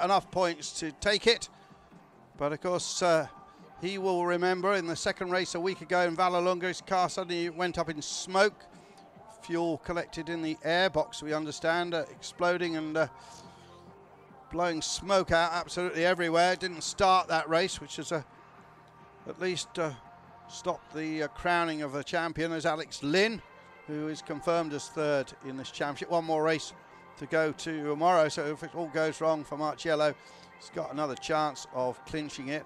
enough points to take it. But of course, he will remember in the second race a week ago in Vallelunga, his car suddenly went up in smoke. Fuel collected in the airbox, we understand, exploding and blowing smoke out absolutely everywhere. It didn't start that race, which has at least stopped the crowning of the champion as Alex Lynn, who is confirmed as third in this championship. One more race to go to tomorrow, so if it all goes wrong for Marciello, he's got another chance of clinching it.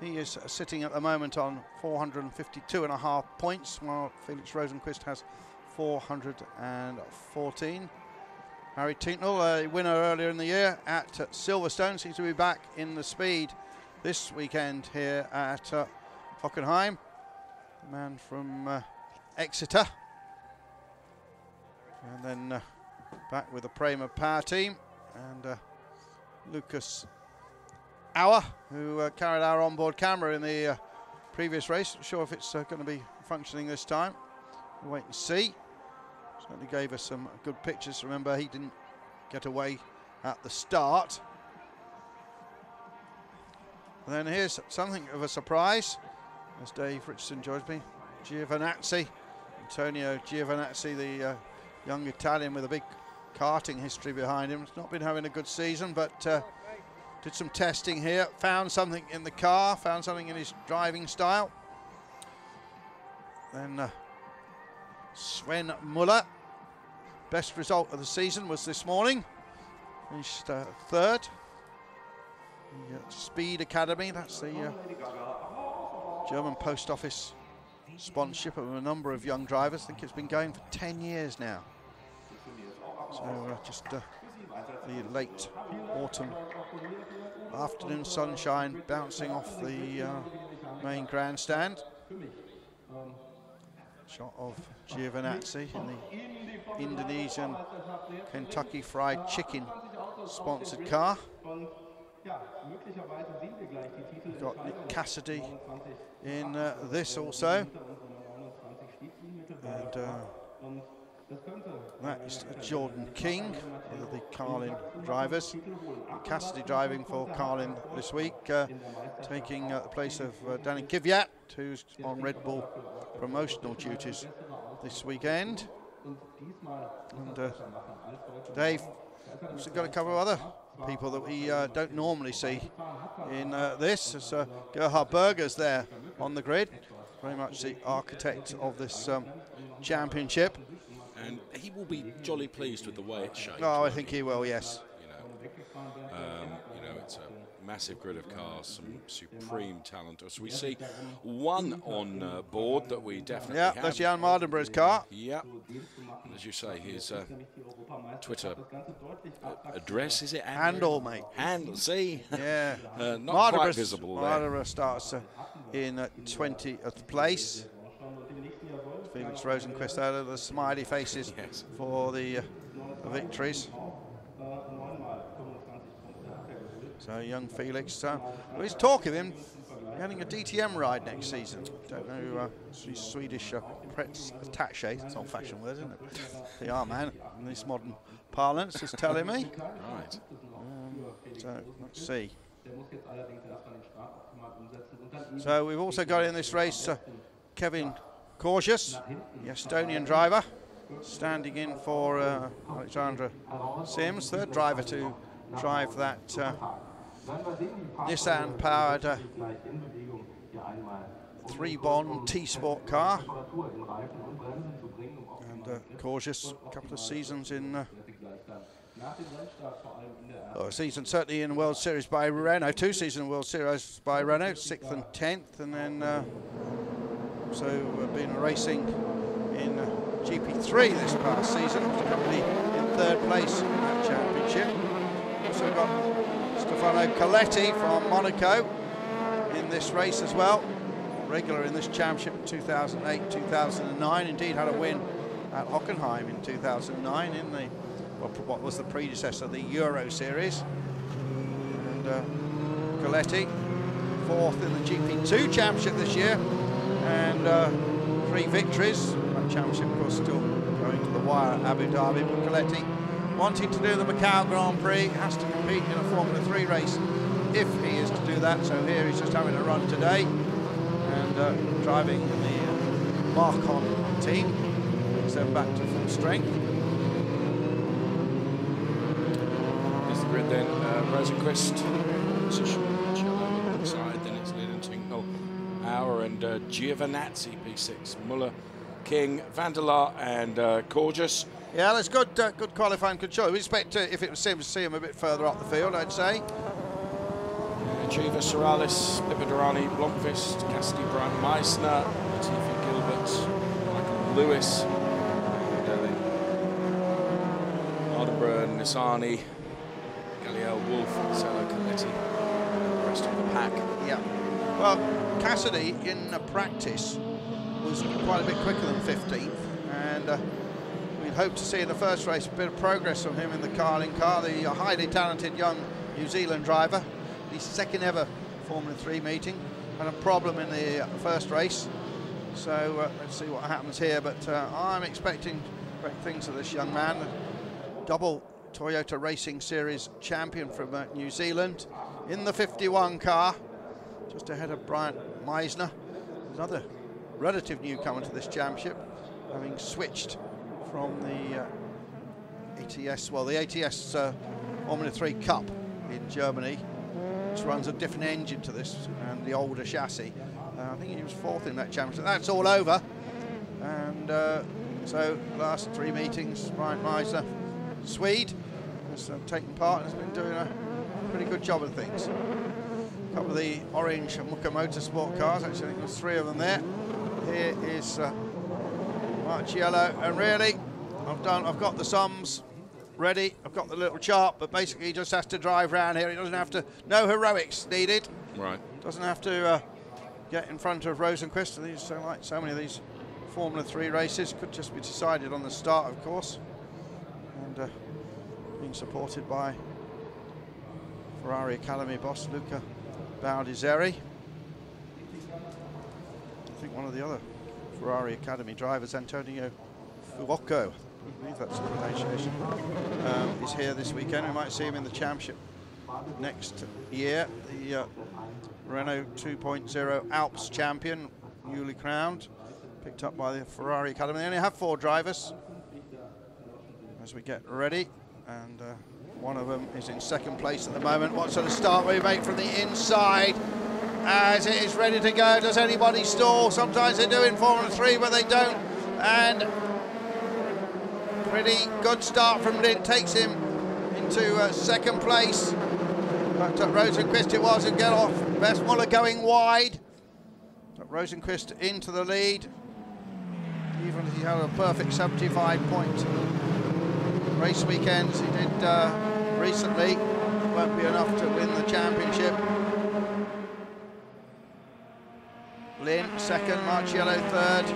He is sitting at the moment on 452.5 points, while Felix Rosenqvist has 414. Harry Tinknell, a winner earlier in the year at Silverstone, seems to be back in the speed this weekend here at Hockenheim. The man from Exeter. And then back with the Prema Power Team. And Lucas Auer, who carried our onboard camera in the previous race. Not sure if it's going to be functioning this time. We'll wait and see. Certainly gave us some good pictures. Remember, he didn't get away at the start. And then here's something of a surprise, as Dave Richardson joins me. Antonio Giovinazzi, the young Italian with a big karting history behind him. He's not been having a good season, but did some testing here, found something in the car, found something in his driving style. Then Sven Muller, best result of the season was this morning, finished third. The Speed Academy, that's the German Post Office sponsorship of a number of young drivers. I think it's been going for 10 years now. So just the late autumn afternoon sunshine bouncing off the main grandstand. Shot of Giovinazzi in the Indonesian Kentucky Fried Chicken sponsored car. We've got Nick Cassidy in this also. And that is Jordan King, one of the Carlin drivers. Cassidy driving for Carlin this week, taking the place of Danny Kvyat, who's on Red Bull promotional duties this weekend. And Dave, we've got a couple of other people that we don't normally see in this. As Gerhard Berger's there on the grid, very much the architect of this championship. And he will be jolly pleased with the way it's shaped. Oh, I think he will, yes. You know, it's a massive grid of cars, some supreme talent. So we see one on board that we definitely have. That's Jan Mardenborough's car. Yeah. And as you say, his Twitter address, is it? Handle, mate. Handle, see? Yeah. Not quite visible there. Mardenborough starts in 20th place. Felix Rosenqvist out of the smiley faces for the victories. So young Felix, there's talk of him getting a DTM ride next season. Don't know, Swedish press attaché, it's an old-fashioned word, isn't it? PR man, in this modern parlance, is telling me. Right. So let's see. So we've also got in this race Kevin Korzius, the Estonian driver, standing in for Alexandra Sims, third driver to drive that Nissan-powered 3-Bond T-Sport car. And Korzius, a couple of seasons in a season certainly in the World Series by Renault, 2 seasons in World Series by Renault, 6th and 10th, and then also been racing in GP3 this past season, currently in 3rd place in that championship. Also got Stefano Coletti from Monaco in this race as well, regular in this championship in 2008, 2009, indeed had a win at Hockenheim in 2009 in the what was the predecessor, the Euro Series. And Coletti, 4th in the GP2 championship this year, and 3 victories. That championship, of course, still going to the wire at Abu Dhabi, but Coletti wanting to do the Macau Grand Prix, has to compete in a Formula 3 race if he is to do that. So here he's just having a run today and driving in the Marcon team. Brings them back to full strength. Here's the grid then. Rosenquist, position, Cello side, then it's Tingle, Auer and Giovinazzi, P6, Muller, King, Van der Laar and Gorgeous. Yeah, that's good good qualifying control. We expect, if it was him, to see him a bit further up the field, I'd say. Chiva, Sorales, Pipadurani, Blomqvist, Cassidy, Brian Meissner, Latifi, Gilbert, Michael Lewis, Ardenborough, Nissani, Galiel, Wolf, Zello, Coletti, and the rest of the pack. Yeah. Well, Cassidy in practice was quite a bit quicker than 15th, and we'd hope to see in the first race a bit of progress from him in the Carling car, the highly talented young New Zealand driver. His second ever Formula 3 meeting, had a problem in the first race, so let's see what happens here. But I'm expecting great things of this young man, a double Toyota Racing Series champion from New Zealand in the 51 car, just ahead of Brian Meissner, another relative newcomer to this championship, having switched from the ATS, well, the ATS Formula 3 Cup in Germany, which runs a different engine to this and the older chassis. I think he was fourth in that championship. That's all over, and so last three meetings, Brian Meissner, Swede, has taken part and has been doing a pretty good job of things. A couple of the orange Muka Motorsport cars, actually I think there's three of them there. Here is Marciello, and really, I've got the sums ready, I've got the little chart, but basically he just has to drive around here. He doesn't have to, no heroics needed. Right. Doesn't have to get in front of Rosenquist. These, like so many of these Formula 3 races, could just be decided on the start, of course. And being supported by Ferrari Academy boss Luca Baldiseri. I think one of the other Ferrari Academy drivers, Antonio Fuoco, I believe that's the pronunciation, is here this weekend. We might see him in the championship next year. The Renault 2.0 Alps champion, newly crowned, picked up by the Ferrari Academy. They only have 4 drivers as we get ready, and one of them is in second place at the moment. What sort of start we make from the inside as it is ready to go? Does anybody stall? Sometimes they do in Formula 3, but they don't. And pretty good start from Lynn, takes him into second place. But Rosenquist it was, and get off. Westmuller going wide. But Rosenquist into the lead. Even if he had a perfect 75-point race weekends he did recently, won't be enough to win the championship. Lynn second, Marciello third.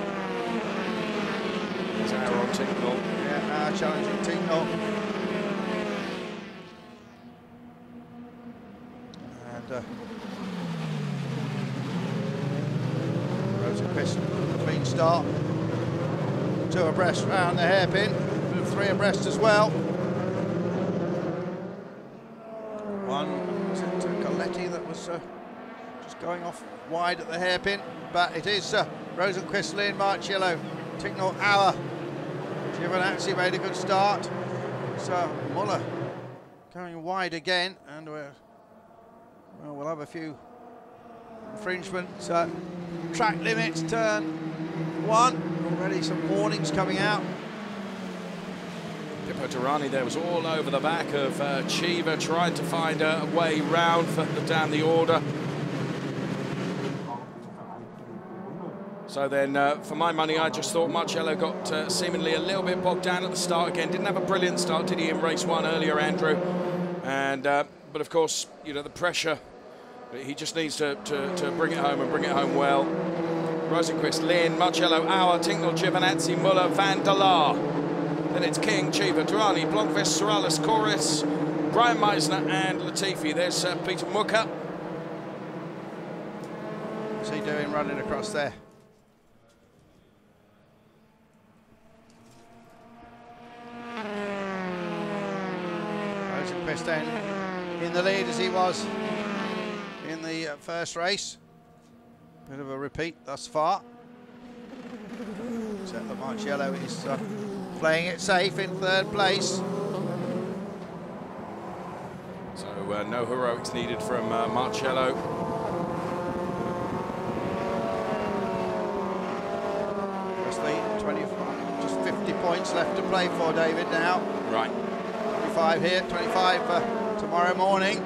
There's Auer on Tingle. Yeah, challenging Tingle. And Rosenquist, clean start. 2 abreast round the hairpin, 3 abreast as well. One, was it Coletti that was just going off wide at the hairpin, but it is Rosenquist, Lynn, Marciello, Tingle, Auer. Giovinazzi made a good start. So Muller going wide again, and we'll have a few infringements. Track limits, turn 1. Already some warnings coming out. Pipadurani there was all over the back of Chiva, trying to find a way round down the order. So then, for my money, I just thought Marciello got seemingly a little bit bogged down at the start again. Didn't have a brilliant start, did he, in race 1 earlier, Andrew? And but of course, you know, the pressure. He just needs to bring it home and bring it home well. Rosenquist, Lynn, Marciello, Auer, Tingle, Giovinazzi, Muller, Van der Laar. Then it's King, Chiva, Durrani, Blomqvist, Sorales, Corris, Brian Meissner and Latifi. There's Peter Muka. What's he doing running across there? Rosenqvist then in the lead as he was in the first race. Bit of a repeat thus far. Except that Marciello is playing it safe in third place. So no heroics needed from Marciello. Just 50 points left to play for David now. Right. 25 here, 25 tomorrow morning.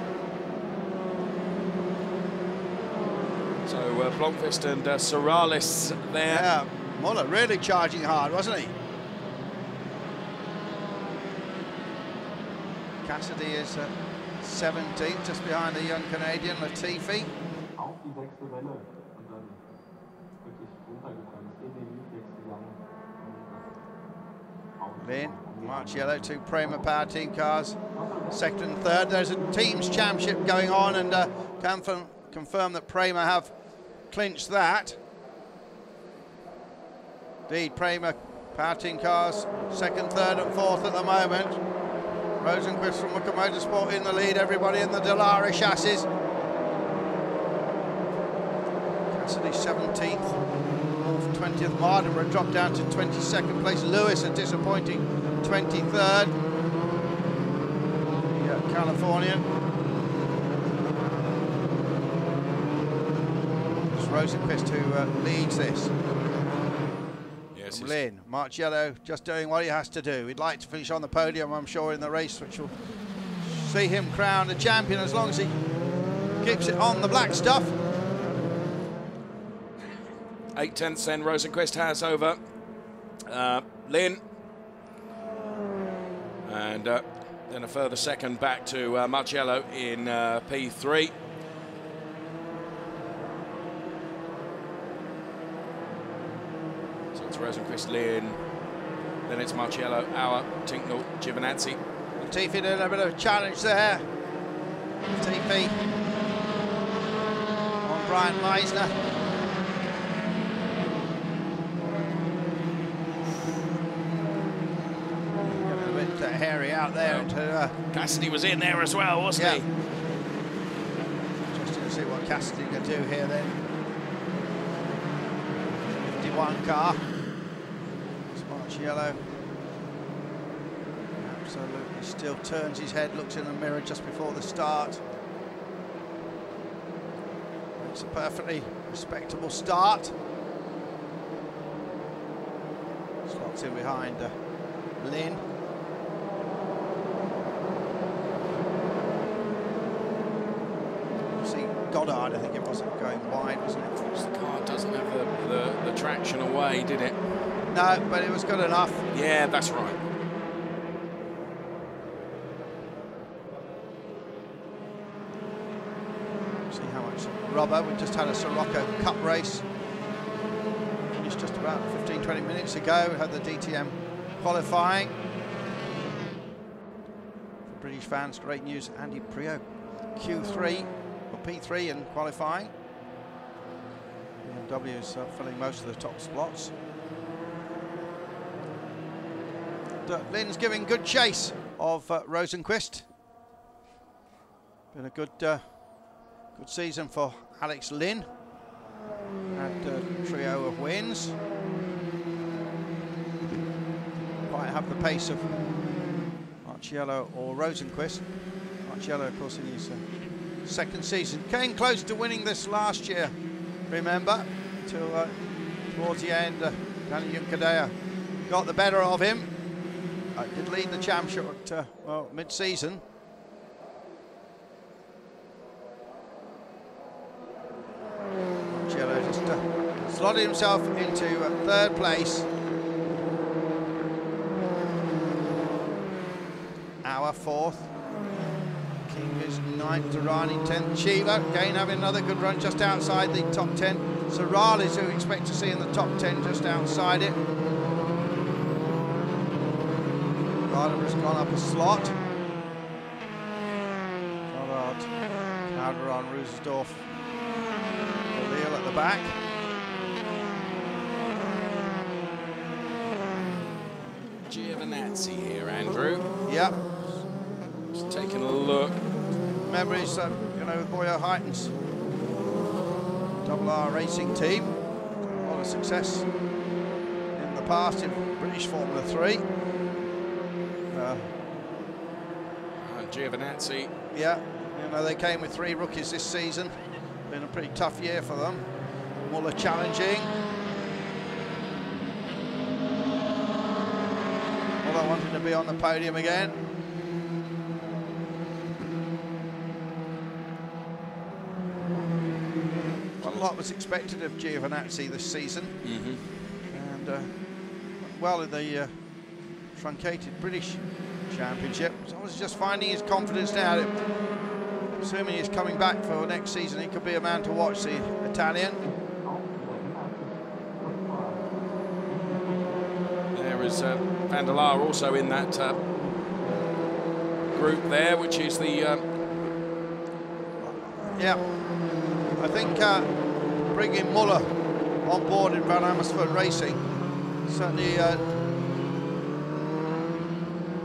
So Blomqvist and Sorales there. Yeah, Muller really charging hard, wasn't he? Cassidy is 17th, just behind the young Canadian Latifi. Lynn, Marciello, two Prema Power Team cars, second and third. There's a teams championship going on, and can confirm that Prema have clinched that. Indeed, Prema Power Team cars, second, third and fourth at the moment. Rosenqvist from Wicker Motorsport in the lead, everybody in the Dallara chassis. Cassidy 17th. 20th, Mardenborough dropped down to 22nd place. Lewis a disappointing 23rd. The Californian. It's Rosenqvist who leads this. Yes, Lynn, Marciello just doing what he has to do. He'd like to finish on the podium, I'm sure, in the race, which will see him crowned a champion as long as he keeps it on the black stuff. 8/10 then Rosenqvist has over Lynn. And then a further second back to Marciello in P3. So it's Rosenqvist, Lynn, then it's Marciello, Auer, Tinknell, Giovinazzi. Latifi did a bit of a challenge there. Latifi on Brian Meisner. Hairy out there. Into, Cassidy was in there as well, wasn't he? Interesting to see what Cassidy can do here then. 51 car. Marciello absolutely still turns his head, looks in the mirror just before the start. It's a perfectly respectable start. Slots in behind Lynn. Goddard, I think it wasn't going wide, wasn't it? The car doesn't have the traction away, did it? No, but it was good enough. Yeah, that's right. See how much rubber. We just had a Sirocco Cup race. Finished just about 15-20 minutes ago. We had the DTM qualifying. For British fans, great news. Andy Priaulx, Q3. P3 in qualifying. BMW is filling most of the top spots. Lynn's giving good chase of Rosenqvist. Been a good season for Alex Lynn. Had a trio of wins. Quite have the pace of Marciello or Rosenqvist. Marciello, of course, in his second season. Came close to winning this last year, remember, until towards the end, Danny Juncadella got the better of him. Did lead the championship at well, mid-season. Marciello just slotted himself into third place. Auer fourth. King is 9th, Durrani 10th. Chiva again having another good run just outside the top 10. Sorales, who we expect to see in the top 10, just outside it. Mardenborough's gone up a slot. Goddard, Calderon, Rusesdorf, O'Leal at the back. Giovinazzi here, Andrew. Yep. Just taking a look. Memories, you know, with Boyo Heightons R racing team. A lot of success in the past in British Formula 3. Giovinazzi. Yeah, you know, they came with 3 rookies this season. Been a pretty tough year for them. Muller challenging. Muller wanting to be on the podium again. Well, a lot was expected of Giovinazzi this season. And well in the truncated British Championship. So I was just finding his confidence now. Assuming he's coming back for next season, he could be a man to watch, the Italian. There is Van der Laar also in that group there, which is the... Yeah, I think bringing Muller on board in Van Amersfoort Racing certainly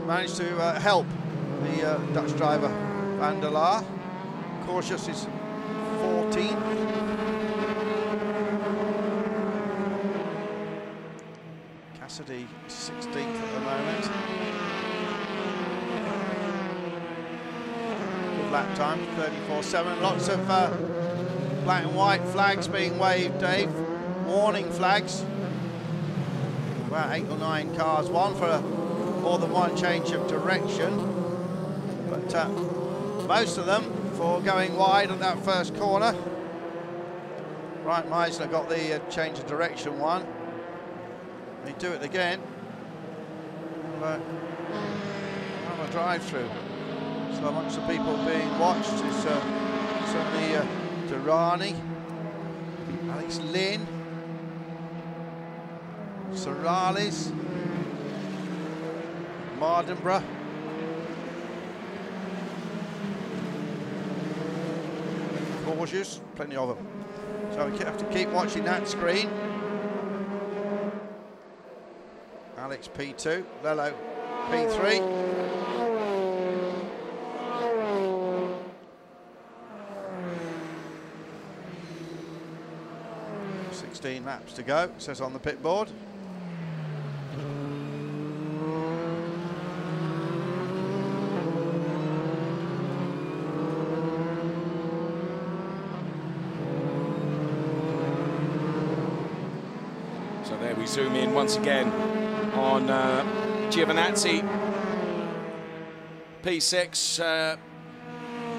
managed to help the Dutch driver Van der Laar. Cautious is 14th. Cassidy 16th at the moment. Good lap time, 34.7. Lots of black and white flags being waved, Dave. Warning flags. About 8 or 9 cars, one for more than one change of direction, but most of them for going wide at that first corner. Right, Meisner got the change of direction one. They do it again. But on a drive-through. So amongst the people being watched is certainly Durrani, Alex Lynn, Sorales, Mardenborough. Cautious, plenty of them. So we have to keep watching that screen. Alex P2, Lello P3. .16 laps to go, it says on the pit board. We zoom in once again on Giovinazzi, P6,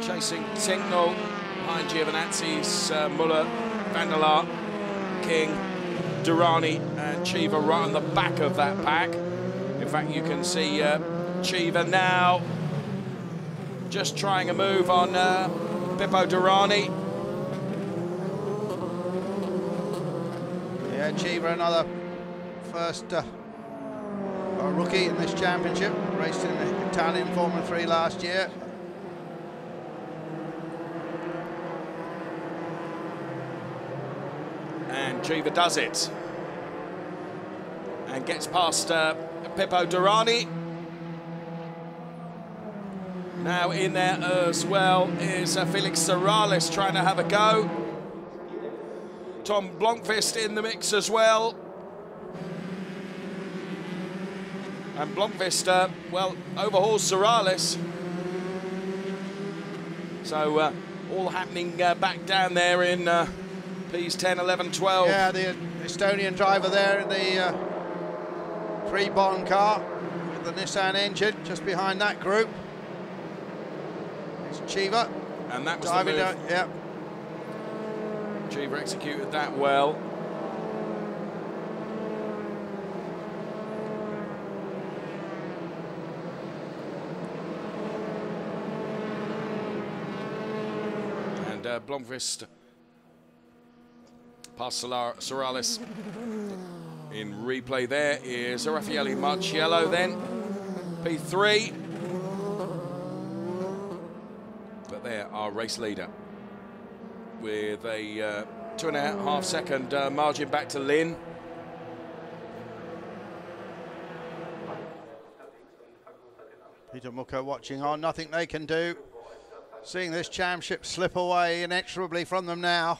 chasing Tinknell, behind Giovinazzi's Muller, Van der Laar, King, Durrani and Cheever right on the back of that pack. In fact, you can see Cheever now just trying a move on Pippo Durrani. Yeah, Cheever, another first rookie in this championship, raced in the Italian Formula 3 last year. And Cheever does it. And gets past Pippo Durrani. Now in there as well is Felix Sorales trying to have a go. Tom Blomqvist in the mix as well. And Blomqvist, well, overhauls Sorales. So all happening back down there in Ps 10, 11, 12. Yeah, the Estonian driver there in the 3-Bond car with the Nissan engine just behind that group. It's Cheever. And that was the move. Down, yeah. Cheever executed that well. And Blomqvist past Sorales. In replay there is Raffaele Marciello then, P3. But there, our race leader, with a 2.5 second margin back to Lynn. Peter Mucker watching on, nothing they can do. Seeing this championship slip away inexorably from them now.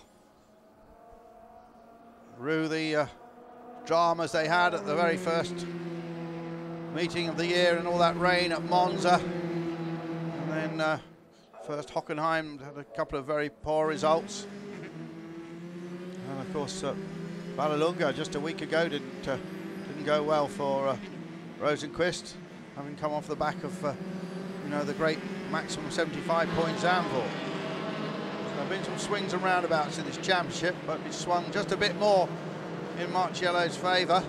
Through the dramas they had at the very first meeting of the year and all that rain at Monza. And then first Hockenheim had a couple of very poor results. And of course Vallelunga just a week ago didn't go well for Rosenqvist, having come off the back of you know, the great maximum 75 point Zandvoort. So there have been some swings and roundabouts in this championship, but it's swung just a bit more in Marciello's favour.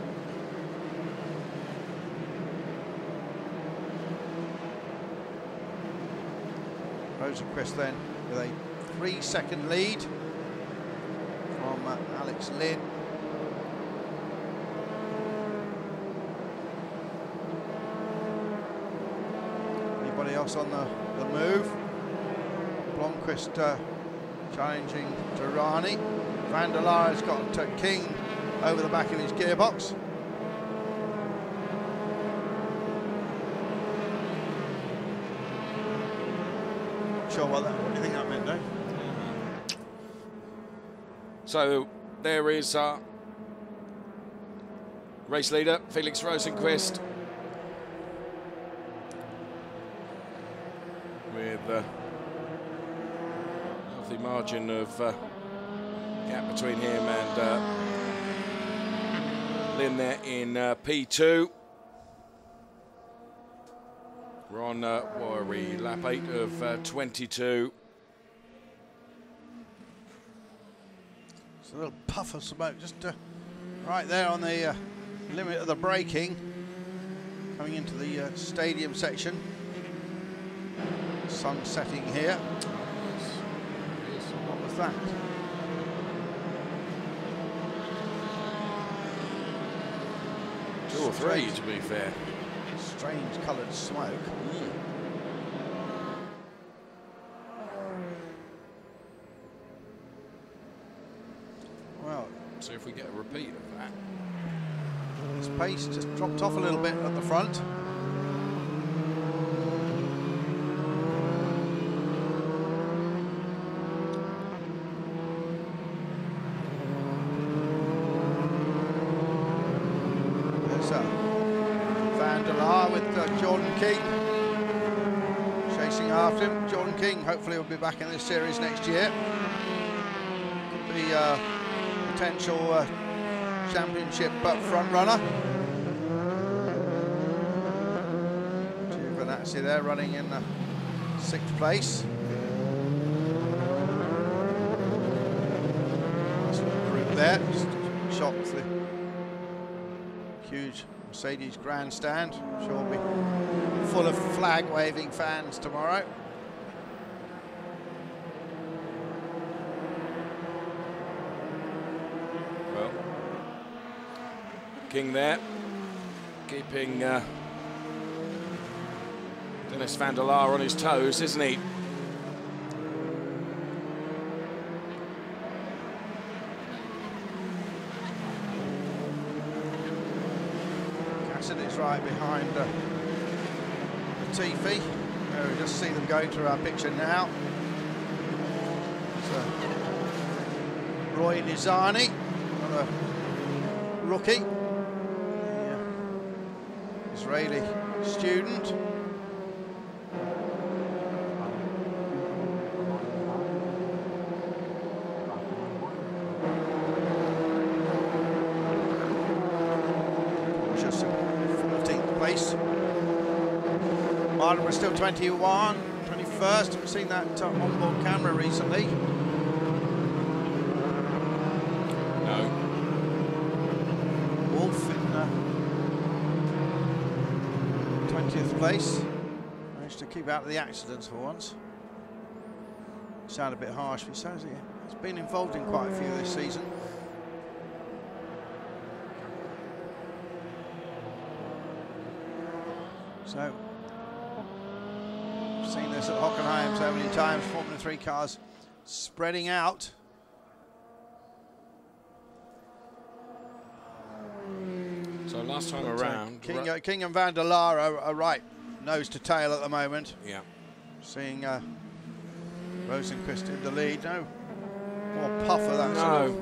Rosenqvist then with a 3-second lead from Alex Lynn. Anybody else on the move? Blomqvist challenging Durrani. Van der Laar has got King over the back of his gearbox. Sure what do you think that meant, Dave? So there is race leader Felix Rosenqvist with a healthy margin of gap between him and Lynn there in P2. We're on, what are we, lap 8 of 22. It's a little puff of smoke just right there on the limit of the braking, coming into the stadium section. Sun setting here. What was that? Two or three, to be fair. Strange coloured smoke. Well, see if we get a repeat of that. His pace just dropped off a little bit at the front. Van der Laar with Jordan King chasing after him. Jordan King hopefully will be back in this series next year. Could be potential championship front runner. Giovinazzi there running in 6th place. Nice little group there, just shot the huge Mercedes grandstand. I'm sure will be full of flag-waving fans tomorrow. Well, King there, keeping Dennis van der Laar on his toes, isn't he? Cassidy's right behind Latifi. We just see them going through our picture now. So, Roy Nizani, another rookie, the Israeli student. Marlborough still 21, 21st. Haven't seen that onboard camera recently. No. Wolf in 20th place. Managed to keep out of the accidents for once. Sound a bit harsh, but it sounds like he's been involved in quite a few this season. So, seen this at Hockenheim so many times, Formula 3 cars spreading out. So last time around, King and Van der Laar are right nose to tail at the moment. Yeah. Seeing Rosenqvist in the lead. No more puff of that sort of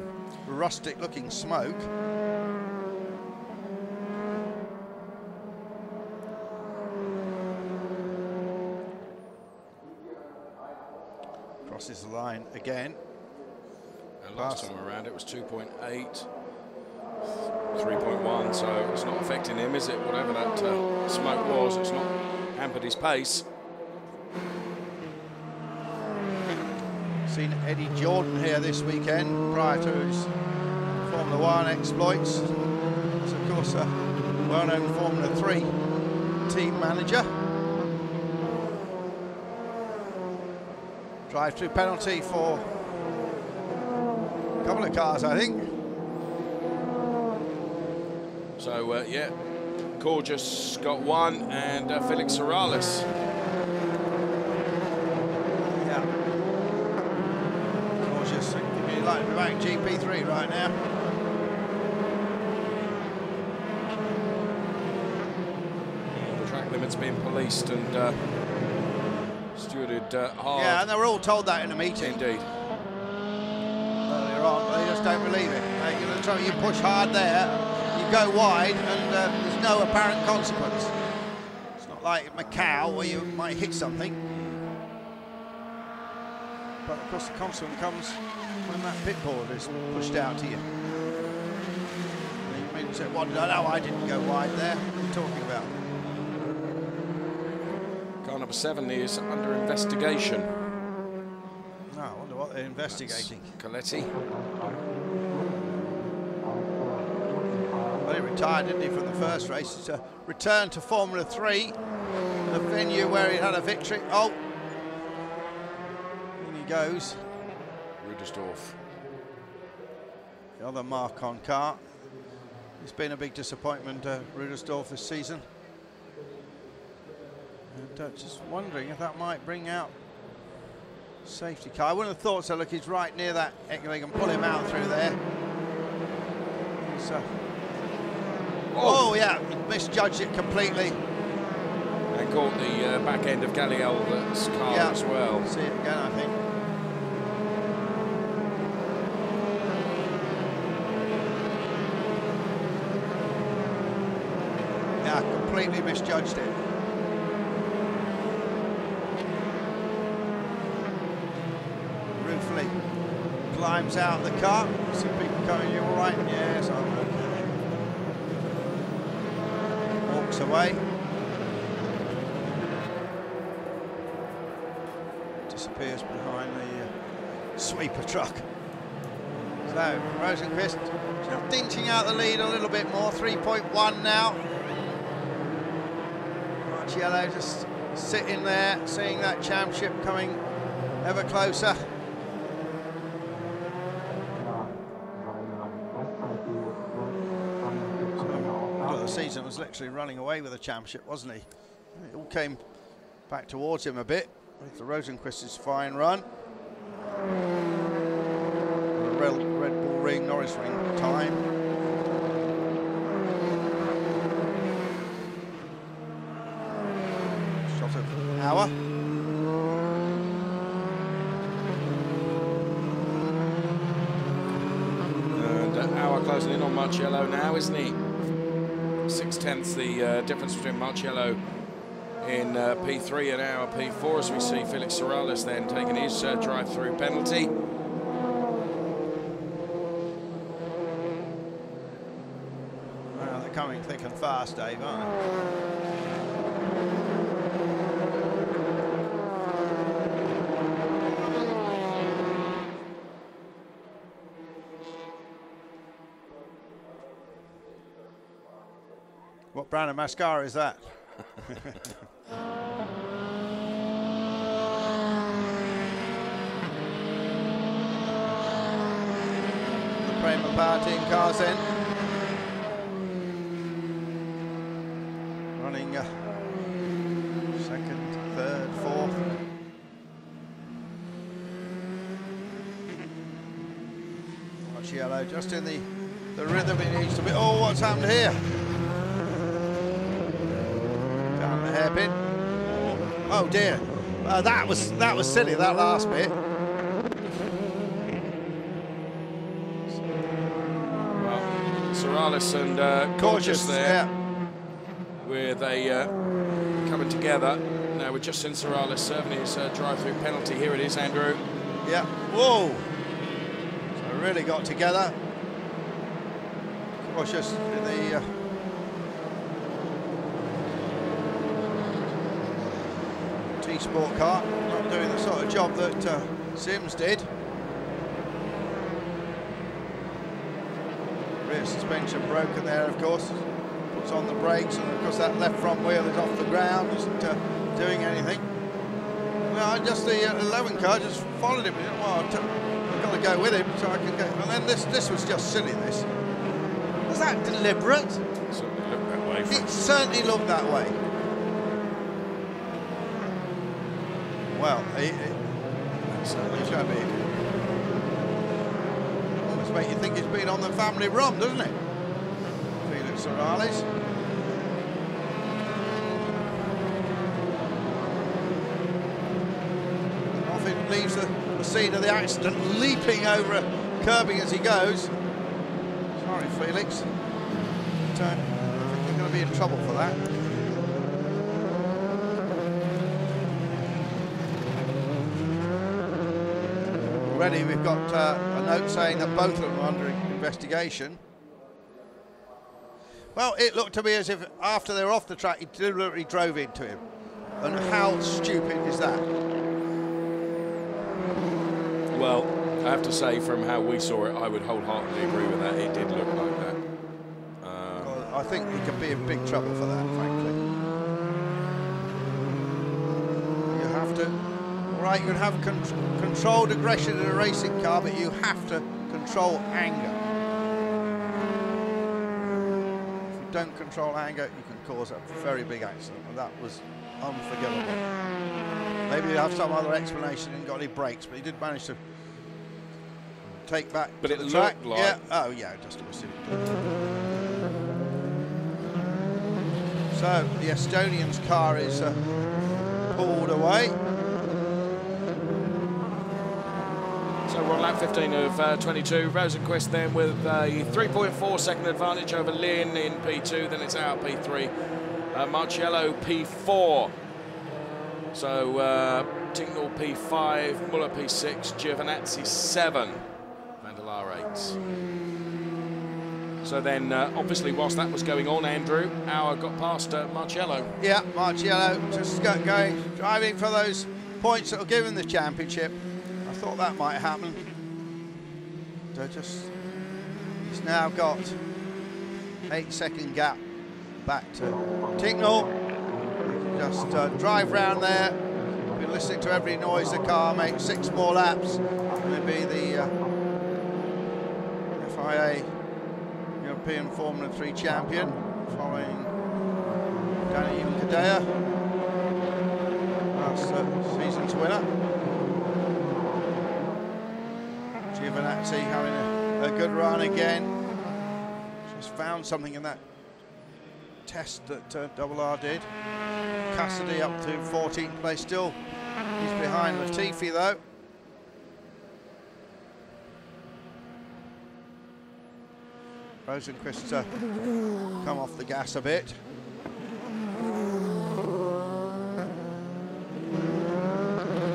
rustic-looking smoke. Crosses the line again. And last time around it was 2.8, 3.1, so it's not affecting him, is it? Whatever that smoke was, it's not hampered his pace. Seen Eddie Jordan here this weekend prior to his Formula 1 exploits. He's of course a well-known Formula 3 team manager. Drive-through penalty for a couple of cars, I think. So, yeah, Gorgeous got one, and Felix Sorales. Yeah. Gorgeous, you'd like to be back GP3 right now. The track limits being policed and stewarded hard. Yeah, and they were all told that in a meeting. Indeed. Earlier on, but they just don't believe it. You push hard there, you go wide, and there's no apparent consequence. It's not like Macau where you might hit something. But of course the consequence comes when that pit board is pushed out to you. You may say, well, no, I didn't go wide there. What are you talking about? Car number 7 is under investigation. No, I wonder what they're investigating. That's Coletti. Well, he retired, didn't he, from the first race? It's a return to Formula 3, the venue where he had a victory. Oh, in he goes. Rudersdorf. The other Marcon car. It's been a big disappointment, Rudersdorf, this season. And just wondering if that might bring out safety car. I wouldn't have thought so. Look, he's right near that. They can pull him out through there. He's, oh, yeah, he misjudged it completely. And caught the back end of Galliel's car as well. See it again, I think. Yeah, completely misjudged it. Ruefully climbs out the car. See people coming, you all right? Yes, I'm okay. Walks away. Disappears behind the sweeper truck. So, Rosenqvist just dinting out the lead a little bit more, 3.1 now. Marciello just sitting there, seeing that championship coming ever closer. Season was literally running away with the championship, wasn't he? It all came back towards him a bit with the Rosenqvist's fine run. The Red Bull Ring, Norris Ring time. Shot of Hour. And Hour closing in on Marciello now, isn't he? 6/10 the difference between Marciello in P3 and Hour P4, as we see Felix Sorales then taking his drive-through penalty. Well, they're coming thick and fast, Dave, aren't they? What brand of mascara is that? The Prema Power Team cars in. Running second, third, fourth. Marciello just in the rhythm he needs to be. Oh, what's happened here? Down the hairpin. Oh dear, that was silly, that last bit. Well, Sorales and Cautious there, with a coming together. Now we're just in Sorales serving his drive-through penalty. Here it is, Andrew. Yeah. Whoa. So really got together. Cautious in the T-Sport car, not doing the sort of job that Sims did. Rear suspension broken there, of course. Puts on the brakes, and of course that left front wheel is off the ground, isn't doing anything. Well, just the 11 car just followed him. Well, I've got to go with him so I can get. And then this was just silly. This was that deliberate? It certainly looked that way. It certainly looked that way. Well, it certainly should be. Almost make you think it's been on the family rum, doesn't it? Felix Sorales. Off it leaves the scene of the accident, leaping over, curbing as he goes. Sorry, Felix. But, I think you're going to be in trouble for that. Already we've got a note saying that both of them are under investigation. Well, it looked to me as if after they were off the track, he deliberately drove into him. And how stupid is that? Well, I have to say, from how we saw it, I would wholeheartedly agree with that. It did look like that. Well, I think he could be in big trouble for that, frankly. You have to. Right, you can have controlled aggression in a racing car, but you have to control anger. If you don't control anger, you can cause a very big accident, and that was unforgivable. Maybe you have some other explanation and got any brakes, but he did manage to take back but to it the looked track. like... Yeah. Oh, yeah, just a simple. So the Estonian's car is pulled away. So we're on lap 15 of 22. Rosenquist then with a 3.4 second advantage over Lynn in P2. Then it's out P3. Marcello P4. So Tinknell P5, Muller P6, Giovinazzi 7, Vandelar 8. So then, obviously, whilst that was going on, Andrew, Auer got past Marcello. Yeah, Marcello just going, driving for those points that will give him the championship. I thought that might happen. He's now got 8-second gap back to Tinknell. Just drive round there. Be listening to every noise the car makes. 6 more laps. It'll be the FIA European Formula 3 champion, following Danny Cadea, last season's winner. Giovinazzi having a good run again. Just found something in that test that Double R did. Cassidy up to 14th place still. He's behind Latifi though. Rosenquist come off the gas a bit.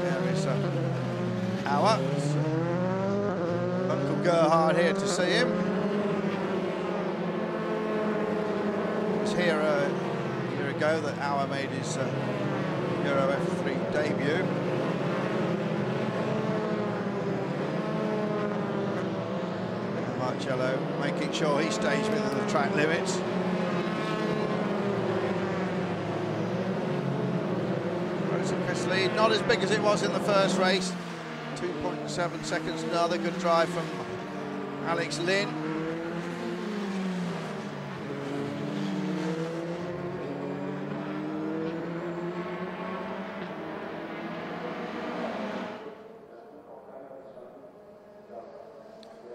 There is Auer. Uncle Gerhard here to see him. It was here a year ago that Auer made his Euro F3 debut. Marcello making sure he stays within the track limits. Rosenquist lead, not as big as it was in the first race. 2.7 seconds, another good drive from Alex Lynn.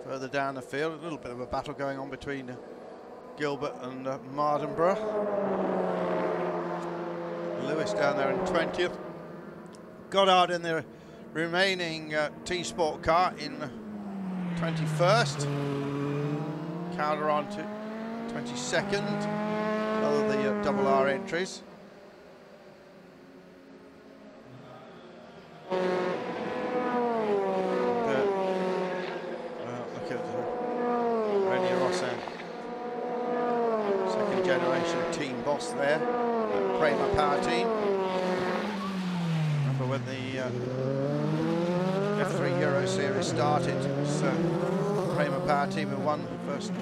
Further down the field, a little bit of a battle going on between Gilbert and Mardenborough. Lewis down there in 20th. Goddard in the remaining T-Sport car in 21st. Calderon to 22nd. Other the double R entries. Look at Randy Rossen, second generation team boss there, Prema Power Team. Remember when the F3 Euro Series started, it was Prema Power Team who won first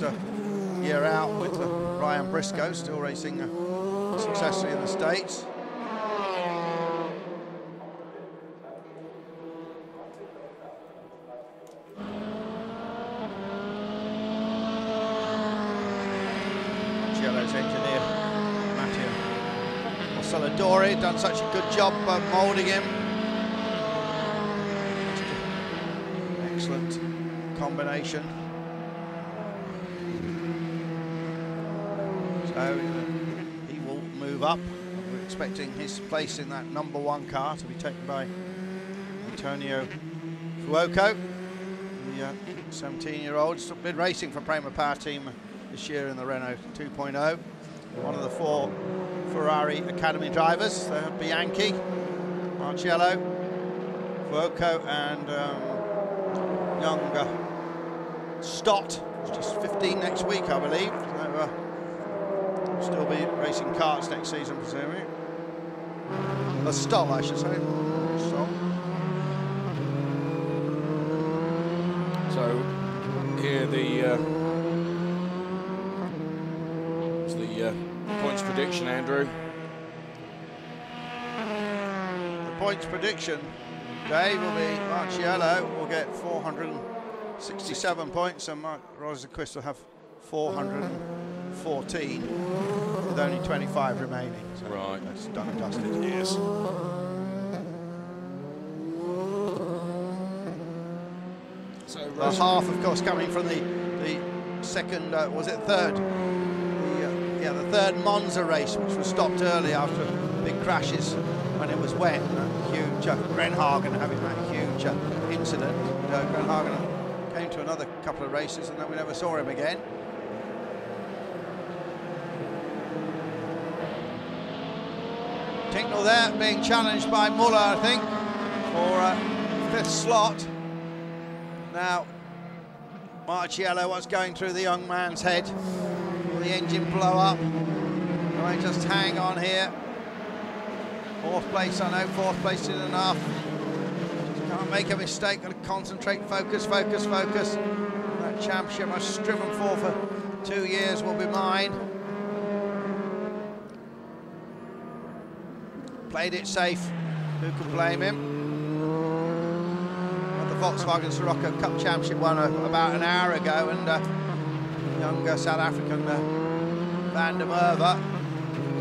year out with Ryan Briscoe, still racing successfully in the States. Ciello's engineer, Matteo Ossoladori, done such a good job moulding him. Excellent combination. So he will move up. We're expecting his place in that #1 car to be taken by Antonio Fuoco, the 17-year-old. Been racing for Prema Power Team this year in the Renault 2.0. One of the 4 Ferrari Academy drivers, Bianchi, Marciello, Fuoco, and young Stott, just 15 next week, I believe. So, still be racing karts next season, presumably. Stoll, I should say. Stoll. So here the points prediction, Andrew. The points prediction, Dave, will be Marciello will get 467 points, and Rosenqvist will have 414, with only 25 remaining. So right. That's done and dusted. Yes. So the half, of course, coming from the second, was it third? The third Monza race, which was stopped early after big crashes when it was wet. Huge Grenhagen having that huge incident. Grenhagen came to another couple of races and then we never saw him again. Tinknell there being challenged by Muller, I think, for 5th slot. Now, Marciello, what's going through the young man's head? Will the engine blow up? Right, just hang on here. 4th place, I know 4th place is enough. Just can't make a mistake, got to concentrate, focus, focus, focus. That championship I've striven for 2 years will be mine. Played it safe, who can blame him? Well, the Volkswagen Sirocco Cup Championship won about an hour ago, and young South African Van der Merwe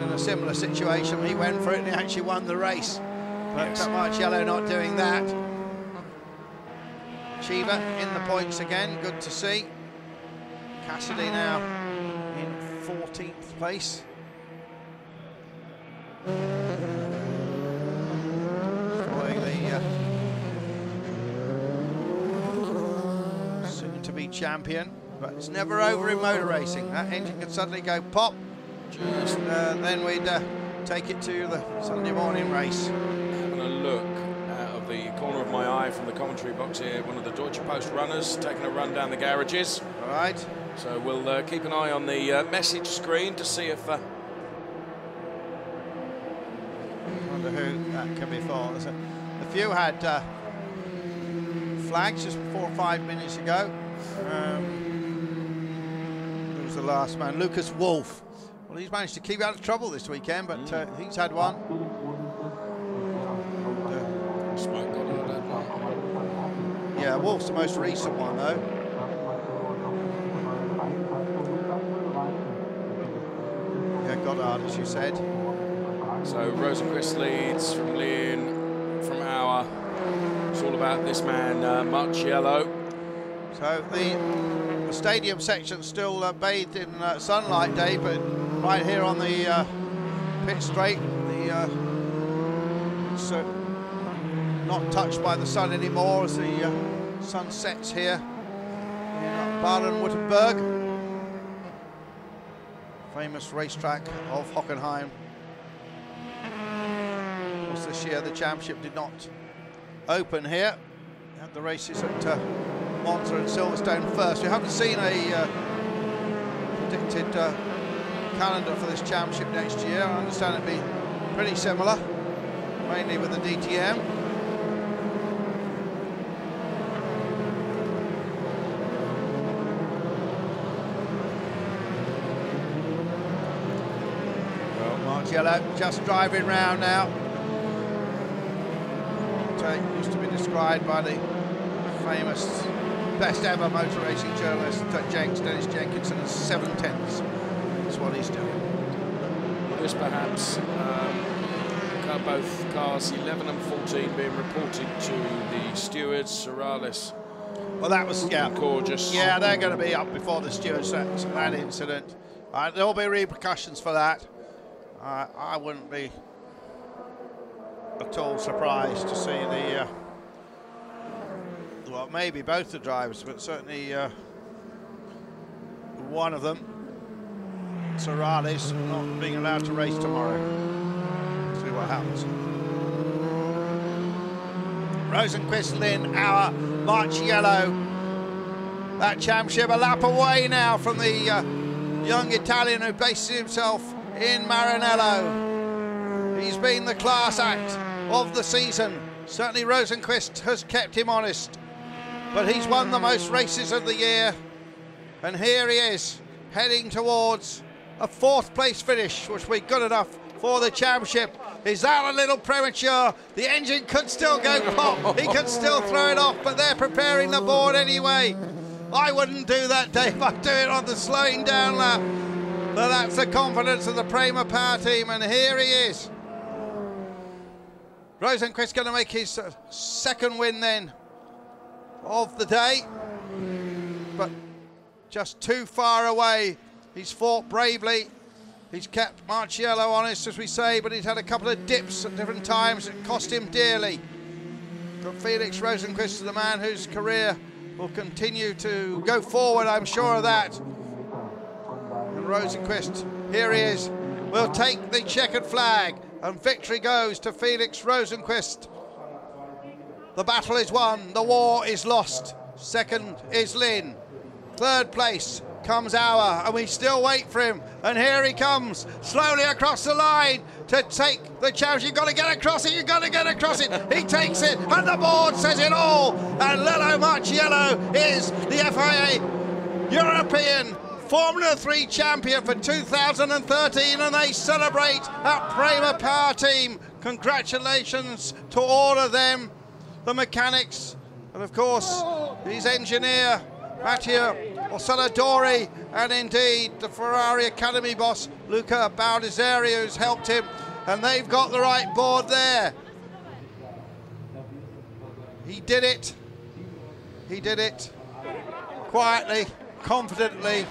in a similar situation. He went for it and he actually won the race. But yes. Marciello not doing that. Cheever in the points again, good to see. Cassidy now in 14th place. Following the soon-to-be champion. But it's never over in motor racing. That engine could suddenly go pop. Just then we'd take it to the Sunday morning race. Having a look out of the corner of my eye from the commentary box here, one of the Deutsche Post runners taking a run down the garages. All right. So we'll keep an eye on the message screen to see if... wonder who that could be for. A few had flags just 4 or 5 minutes ago. Who was the last man? Lucas Wolf. Well, he's managed to keep out of trouble this weekend, but he's had one. Smoke got all that one. Yeah, Wolf's the most recent one, though. Yeah, Goddard, as you said. So Rosenqvist leads from Lynn, from Auer. It's all about this man, Marciello. So the stadium section still bathed in sunlight, Dave, but right here on the pit straight, it's not touched by the sun anymore as the sun sets here in Baden-Württemberg, famous racetrack of Hockenheim. Of course, this year the championship did not open here. We had the races at Monza and Silverstone first. We haven't seen a predicted calendar for this championship next year. I understand it'd be pretty similar, mainly with the DTM. Well, Marciello just driving round now. Used to be described by the famous best ever motor racing journalist Dennis Jenkinson as 7/10. That's what he's doing. This perhaps both cars 11 and 14 being reported to the stewards. Sorales. Well, that was gorgeous. Yeah, they're going to be up before the stewards that incident. There'll be repercussions for that. I wouldn't be at all surprised to see the well, maybe both the drivers, but certainly one of them, Sorales, not being allowed to race tomorrow. See what happens. Rosenqvist, Lynn, Auer, Marciello. That championship a lap away now from the young Italian who bases himself in Maranello. He's been the class act of the season. Certainly Rosenqvist has kept him honest, but he's won the most races of the year, and here he is heading towards a 4th place finish, which will be good enough for the championship. Is that a little premature? The engine could still go pop, he could still throw it off, but they're preparing the board anyway. I wouldn't do that, Dave. I'd do it on the slowing down lap, but that's the confidence of the Prema Power team, and here he is. Rosenqvist going to make his 2nd win then of the day, but just too far away. He's fought bravely. He's kept Marciello honest, as we say, but he's had a couple of dips at different times that cost him dearly. But Felix Rosenqvist is the man whose career will continue to go forward, I'm sure of that. And Rosenqvist, here he is, will take the checkered flag, and victory goes to Felix Rosenqvist. The battle is won, the war is lost. 2nd is Lynn. 3rd place comes Auer, and we still wait for him. And here he comes, slowly across the line to take the challenge. You've got to get across it, you've got to get across it. He takes it, and the board says it all. And Lello Marciello is the FIA European Formula 3 champion for 2013, and they celebrate at Prema Power team. Congratulations to all of them, the mechanics, and of course his engineer Matteo Ossaladori, and indeed the Ferrari Academy boss Luca Baldessari, who's helped him, and they've got the right board there. He did it quietly, confidently,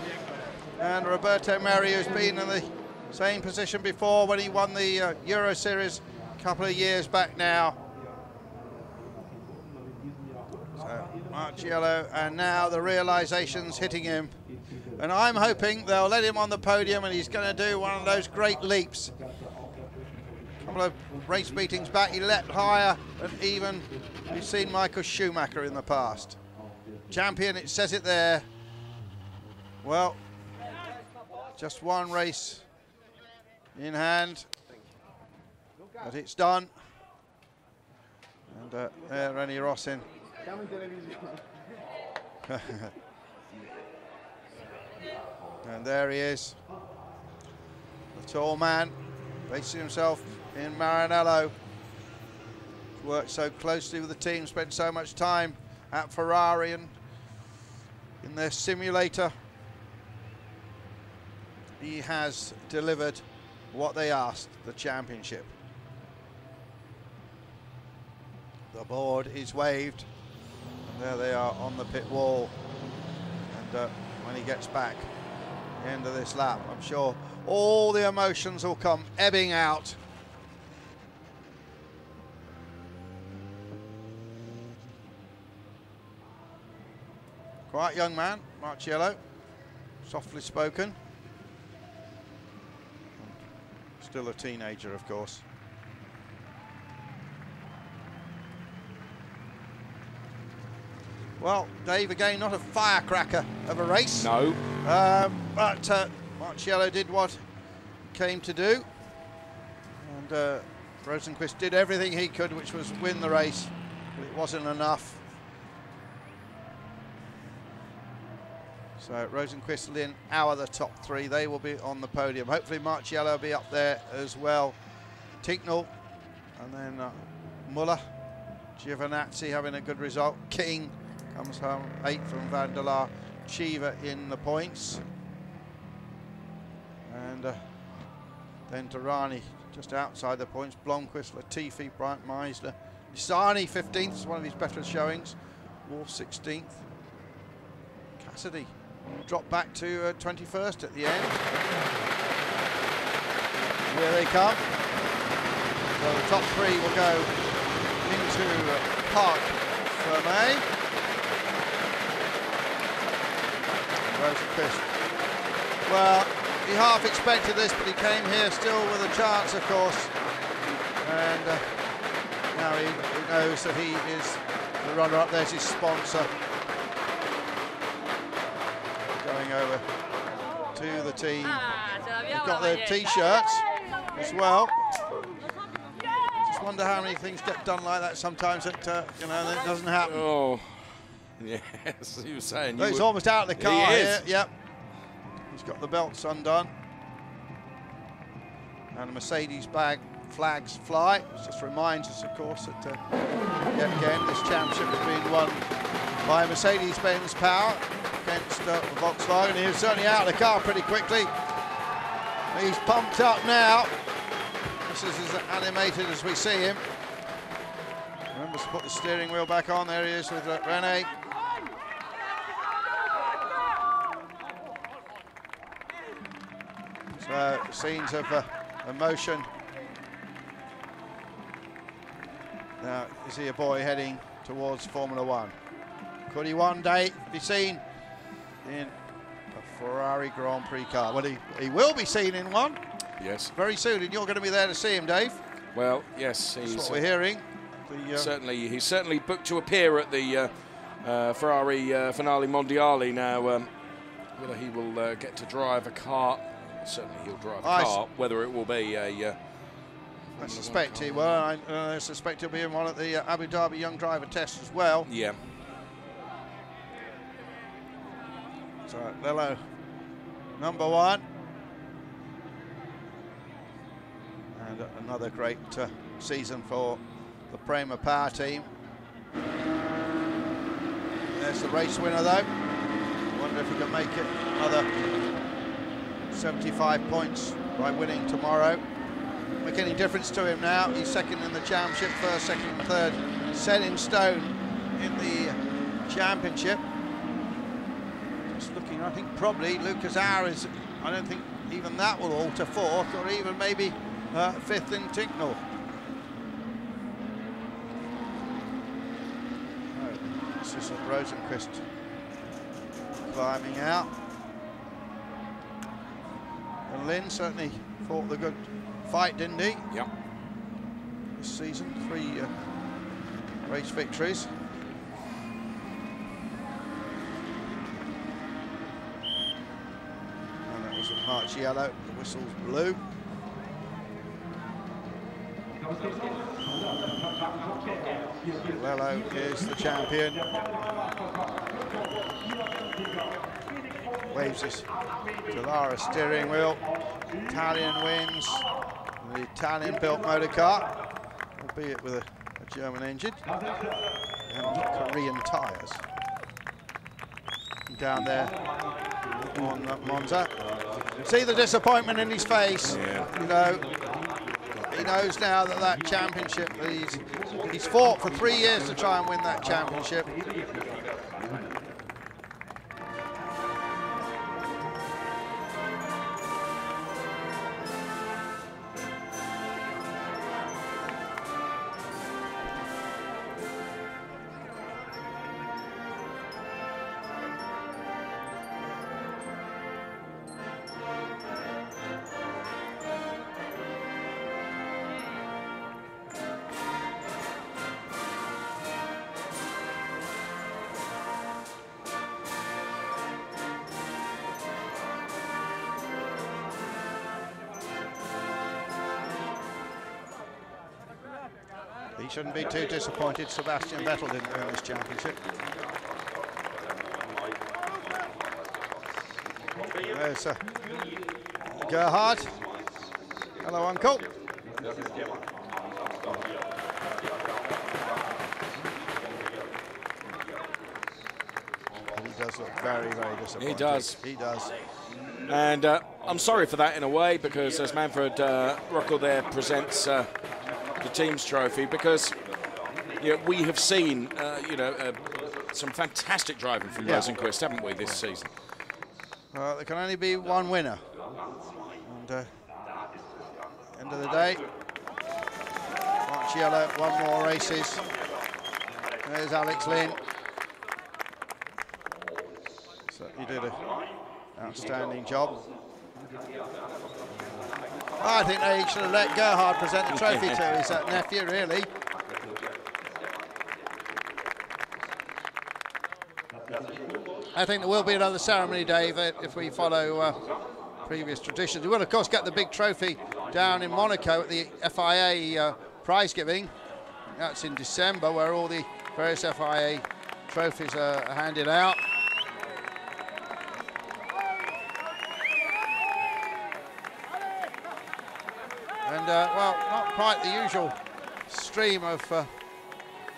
and Roberto Merri, who's been in the same position before when he won the Euro Series a couple of years back now. So Marciello, and now the realization's hitting him, and I'm hoping they'll let him on the podium and he's going to do one of those great leaps. A couple of race meetings back he leapt higher than even we've seen Michael Schumacher in the past. Champion, it says it there. Well, just one race in hand, but it's done. And there, Rennie Rossin. And there he is, the tall man, basing himself in Maranello. Worked so closely with the team, spent so much time at Ferrari and in their simulator. He has delivered what they asked, the championship. The board is waved, and there they are on the pit wall. And when he gets back, the end of this lap, I'm sure all the emotions will come ebbing out. Quite young man, Marciello, softly spoken. Still a teenager, of course. Well, Dave, again, not a firecracker of a race. No. But Marciello did what came to do. And Rosenqvist did everything he could, which was win the race. But it wasn't enough. So Rosenqvist, Lynn, are the top three. They will be on the podium. Hopefully Marciello will be up there as well. Tinknell, and then Muller. Giovinazzi having a good result. King comes home 8 from Van der Laar. Cheever in the points. And then Durrani just outside the points. Blomqvist, Latifi, Bryant, Meisler. Nisani 15th, is one of his better showings. Wolf 16th. Cassidy dropped back to 21st at the end. Here they come. So the top three will go into Parc Fermé. Rosenqvist. Well, he half expected this, but he came here still with a chance, of course. And now he knows that he is the runner-up. There's his sponsor. Going over to the team. They've got their T-shirts as well. Just wonder how many things get done like that sometimes that you know, that doesn't happen. Oh, yes, you were saying. He's almost out of the car he here. is. Yep. He's got the belts undone. And the Mercedes flags fly. It just reminds us, of course, that yet again this championship has been won by Mercedes-Benz Power against Volkswagen. He was certainly out of the car pretty quickly. He's pumped up now. This is as animated as we see him. Remember to put the steering wheel back on. There he is with Rene. So scenes of emotion. Now, is he a boy heading towards Formula One? Could he one day be seen in a Ferrari Grand Prix car? Well, he will be seen in one. Yes. Very soon, and you're going to be there to see him, Dave. Well, yes. That's what we're hearing. Certainly, he's certainly booked to appear at the Ferrari Finale Mondiale now. Whether he will get to drive a car, certainly he'll drive a car. Whether it will be a... I suspect he will. I suspect he'll be in one at the Abu Dhabi Young Driver Test as well. Yeah. So, Lello, number one. And another great season for the Prema Power team. There's the race winner, though. I wonder if he can make it another 75 points by winning tomorrow. Make any difference to him now. He's second in the championship, first, second and third set in stone in the championship. Just looking, I think probably Lucas Auer is, I don't think even that will alter fourth, or even maybe fifth in Tinknell. This is Rosenqvist climbing out. And Lynn certainly fought the good fight, didn't he? Yep. This season, 3 race victories. And that was a Marciello. The whistle's blue. Lello is the champion. Waves his Dallara steering wheel. Italian wins. The Italian-built motor car, albeit with a German engine and Korean tyres. Down there on Monza. See the disappointment in his face. Yeah. You know, he knows now that that championship, he's fought for 3 years to try and win that championship. He shouldn't be too disappointed. Sebastian Vettel didn't win this championship. There's Gerhard. Hello, Uncle. He does look very, very disappointed. He does. He does. And I'm sorry for that in a way, because as Manfred Rockel there presents the team's trophy, because we have seen some fantastic driving from Rosenqvist, haven't we, this season? Well, there can only be one winner. And end of the day, Marciello, one more races. There's Alex Lynn. So he did an outstanding job. I think they should have let Gerhard present the trophy to his nephew, really. I think there will be another ceremony, Dave, if we follow previous traditions. We will, of course, get the big trophy down in Monaco at the FIA prize giving. That's in December, where all the various FIA trophies are handed out. And, well, not quite the usual stream of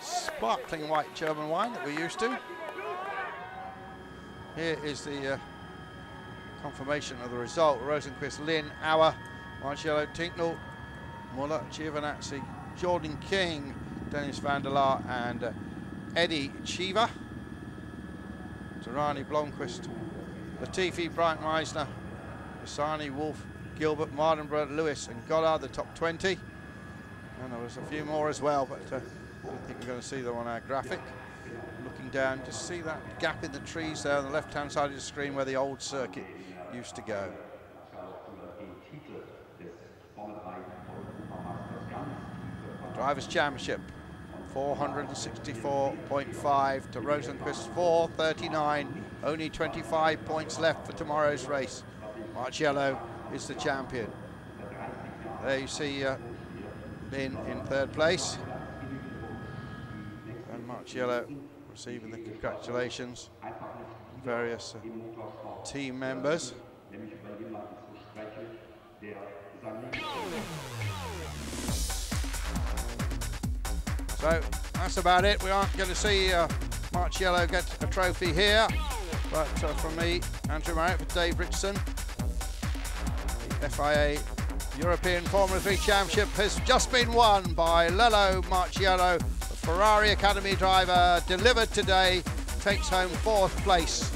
sparkling white German wine that we're used to. Here is the confirmation of the result. Rosenqvist, Lynn, Auer, Marciello, Tinknell, Muller, Giovinazzi, Jordan King, Dennis van der Laar and Eddie Cheever. Tarani, Blomqvist, Latifi, Bryant Meisner, Bassani, Wolf, Gilbert, Mardenborough, Lewis and Goddard, the top 20. And there was a few more as well, but I don't think we're going to see them on our graphic. Looking down, just see that gap in the trees there on the left-hand side of the screen where the old circuit used to go. Drivers' Championship, 464.5 to Rosenqvist, 439. Only 25 points left for tomorrow's race. Marciello is the champion. There you see Lynn in third place. And Marciello receiving the congratulations from various team members. So that's about it. We aren't going to see Marciello get a trophy here, but from me, Andrew Marriott, for Dave Richardson, the FIA European Formula 3 Championship has just been won by Lello Marciello. The Ferrari Academy driver, delivered today, takes home 4th place.